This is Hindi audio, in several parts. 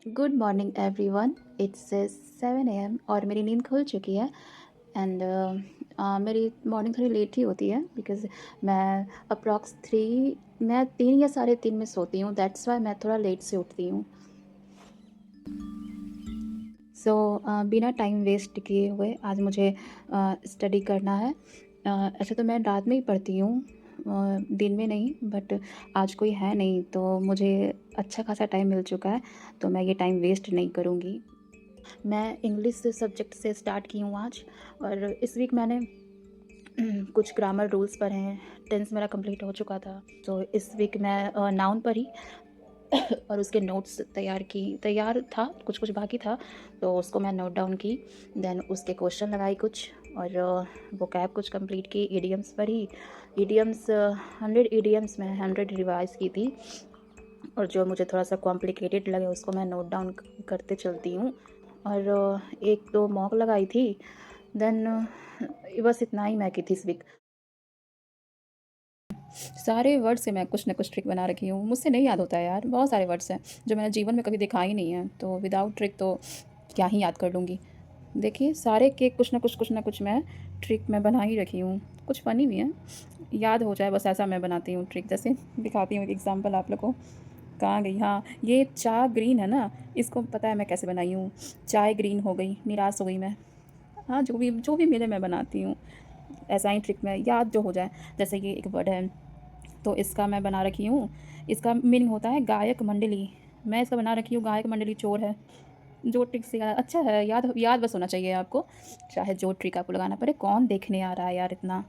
Good morning everyone. It's 7 AM और मेरी नींद खुल चुकी है। एंड मेरी मॉर्निंग थोड़ी लेट ही होती है बिकॉज़ मैं अप्रॉक्स 3 मैं 3 या साढ़े 3 में सोती हूँ। दैट्स वाई मैं थोड़ा लेट से उठती हूँ। सो बिना टाइम वेस्ट किए हुए आज मुझे स्टडी करना है। ऐसे तो मैं रात में ही पढ़ती हूँ, दिन में नहीं, बट आज कोई है नहीं तो मुझे अच्छा खासा टाइम मिल चुका है, तो मैं ये टाइम वेस्ट नहीं करूँगी। मैं इंग्लिश सब्जेक्ट से स्टार्ट की हूँ आज, और इस वीक मैंने कुछ ग्रामर रूल्स पढ़े हैं। टेंस मेरा कंप्लीट हो चुका था, तो इस वीक मैं नाउन पढ़ी और उसके नोट्स तैयार था, कुछ कुछ बाकी था, तो उसको मैं नोट डाउन की। देन उसके क्वेश्चन लगाई कुछ, और वोकैब कुछ कंप्लीट की। ईडियम्स पढ़ी। ईडियम्स 100 ईडियम्स में 100 रिवाइज की थी, और जो मुझे थोड़ा सा कॉम्प्लिकेटेड लगे उसको मैं नोट डाउन करते चलती हूँ। और एक दो मॉक लगाई थी। देन बस इतना ही मैं की थी इस वीक। सारे वर्ड से मैं कुछ ना कुछ ट्रिक बना रखी हूँ। मुझसे नहीं याद होता है यार, बहुत सारे वर्ड्स हैं जो मैंने जीवन में कभी देखा ही नहीं है, तो विदाउट ट्रिक तो क्या ही याद कर लूँगी। देखिए, सारे के कुछ ना कुछ मैं ट्रिक मैं बना ही रखी हूँ। कुछ फ़नी भी है, याद हो जाए बस ऐसा मैं बनाती हूँ ट्रिक। जैसे दिखाती हूँ एक एग्जांपल आप लोग को। कहाँ गई? हाँ, ये चाय ग्रीन है ना, इसको पता है मैं कैसे बनाई हूँ। चाय ग्रीन हो गई, निराश हो गई मैं। हाँ, जो भी मिले मैं बनाती हूँ। ऐसा ही ट्रिक में याद जो हो जाए। जैसे ये एक वर्ड है, तो इसका मैं बना रखी हूँ। इसका मीनिंग होता है गायक मंडली। मैं इसका बना रखी हूँ गायक मंडली चोर है। जो ट्रिक से अच्छा है, याद याद बस होना चाहिए आपको, चाहे जो ट्रिक आपको लगाना पड़े। कौन देखने आ रहा है यार इतना।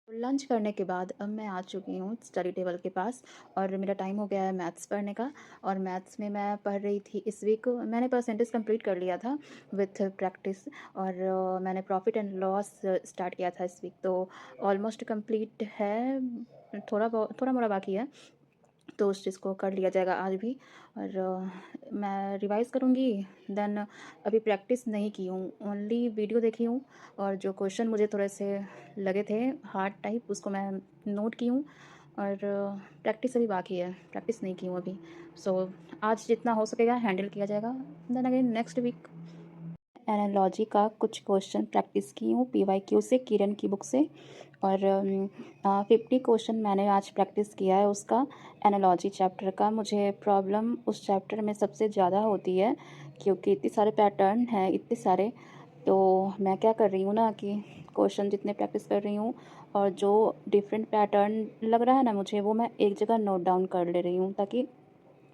लंच करने के बाद अब मैं आ चुकी हूँ स्टडी टेबल के पास, और मेरा टाइम हो गया है मैथ्स पढ़ने का। और मैथ्स में मैं पढ़ रही थी इस वीक। मैंने परसेंटेज कंप्लीट कर लिया था विथ प्रैक्टिस, और मैंने प्रॉफिट एंड लॉस स्टार्ट किया था इस वीक, तो ऑलमोस्ट कंप्लीट है। थोड़ा मोड़ा बाकी है, तो उस चीज़ को कर लिया जाएगा आज भी। और मैं रिवाइज़ करूँगी। देन अभी प्रैक्टिस नहीं की हूँ, ओनली वीडियो देखी हूँ, और जो क्वेश्चन मुझे थोड़े से लगे थे हार्ड टाइप उसको मैं नोट की हूँ। और प्रैक्टिस अभी बाकी है, प्रैक्टिस नहीं की हूँ अभी। सो आज जितना हो सकेगा हैंडल किया जाएगा। Then again next week analogy का कुछ क्वेश्चन प्रैक्टिस की हूँ PYQ से, किरण की बुक से। और 50 क्वेश्चन मैंने आज प्रैक्टिस किया है उसका, एनालॉजी चैप्टर का। मुझे प्रॉब्लम उस चैप्टर में सबसे ज़्यादा होती है, क्योंकि इतने सारे पैटर्न हैं, इतने सारे। तो मैं क्या कर रही हूँ ना कि क्वेश्चन जितने प्रैक्टिस कर रही हूँ, और जो डिफरेंट पैटर्न लग रहा है ना मुझे, वो मैं एक जगह नोट डाउन कर ले रही हूँ, ताकि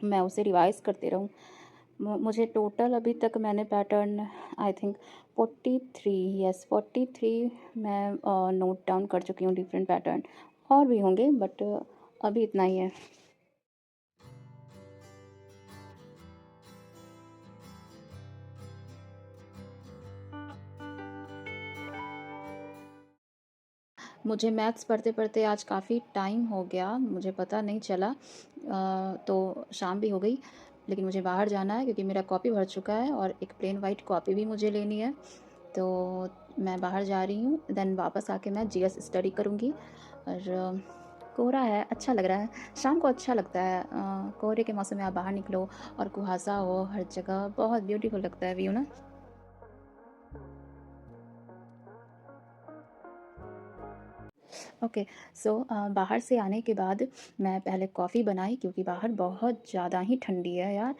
मैं उसे रिवाइज़ करते रहूँ। मुझे टोटल अभी तक मैंने पैटर्न आई थिंक 43, यस 43 मैं नोट डाउन कर चुकी हूँ डिफरेंट पैटर्न। और भी होंगे बट अभी इतना ही है। मुझे मैथ्स पढ़ते पढ़ते आज काफ़ी टाइम हो गया, मुझे पता नहीं चला। तो शाम भी हो गई, लेकिन मुझे बाहर जाना है क्योंकि मेरा कॉपी भर चुका है, और एक प्लेन वाइट कॉपी भी मुझे लेनी है। तो मैं बाहर जा रही हूँ, देन वापस आके मैं GS स्टडी करूँगी। और कोहरा है, अच्छा लग रहा है। शाम को अच्छा लगता है, कोहरे के मौसम में आप बाहर निकलो और कुहासा हो हर जगह, बहुत ब्यूटीफुल लगता है व्यू ना। ओके। सो बाहर से आने के बाद मैं पहले कॉफ़ी बनाई, क्योंकि बाहर बहुत ज़्यादा ही ठंडी है यार।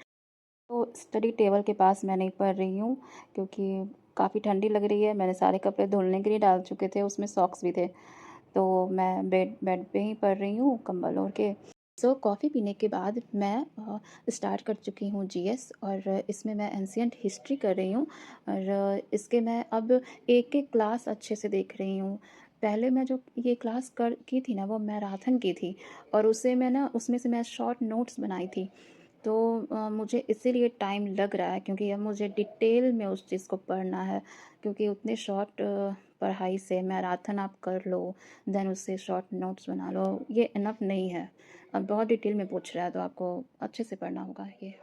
तो स्टडी टेबल के पास मैं नहीं पढ़ रही हूँ, क्योंकि काफ़ी ठंडी लग रही है। मैंने सारे कपड़े धुलने के लिए डाल चुके थे, उसमें सॉक्स भी थे, तो मैं बेड बेड पे ही पढ़ रही हूँ कंबल ओढ़ के। सो कॉफ़ी पीने के बाद मैं स्टार्ट कर चुकी हूँ GS, और इसमें मैं एंशियंट हिस्ट्री कर रही हूँ। और इसके मैं अब एक एक क्लास अच्छे से देख रही हूँ। पहले मैं जो ये क्लास कर की थी ना, वो मैराथन की थी, और उसे मैं ना उसमें से मैं शॉर्ट नोट्स बनाई थी। तो मुझे इसीलिए टाइम लग रहा है, क्योंकि अब मुझे डिटेल में उस चीज़ को पढ़ना है। क्योंकि उतने शॉर्ट पढ़ाई से मैराथन आप कर लो, देन उससे शॉर्ट नोट्स बना लो, ये इनफ नहीं है। अब बहुत डिटेल में पूछ रहा है, तो आपको अच्छे से पढ़ना होगा ये।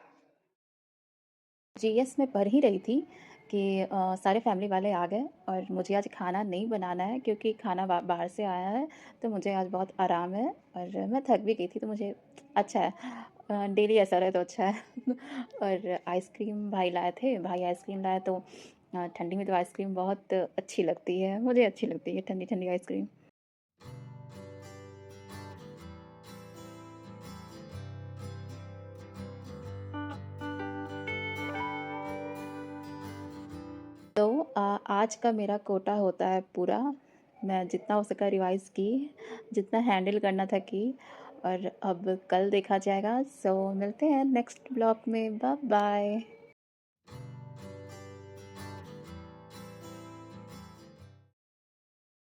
GS में पढ़ ही रही थी, कि सारे फैमिली वाले आ गए और मुझे आज खाना नहीं बनाना है क्योंकि खाना बाहर से आया है, तो मुझे आज बहुत आराम है और मैं थक भी गई थी, तो मुझे अच्छा है। डेली ऐसा रहे तो अच्छा है। और आइसक्रीम भाई लाए थे, भाई आइसक्रीम लाए तो ठंडी में तो आइसक्रीम बहुत अच्छी लगती है, मुझे अच्छी लगती है ठंडी ठंडी आइसक्रीम। तो आज का मेरा कोटा होता है पूरा। मैं जितना हो सका रिवाइज़ की, जितना हैंडल करना था की, और अब कल देखा जाएगा। सो मिलते हैं नेक्स्ट ब्लॉग में। Bye bye.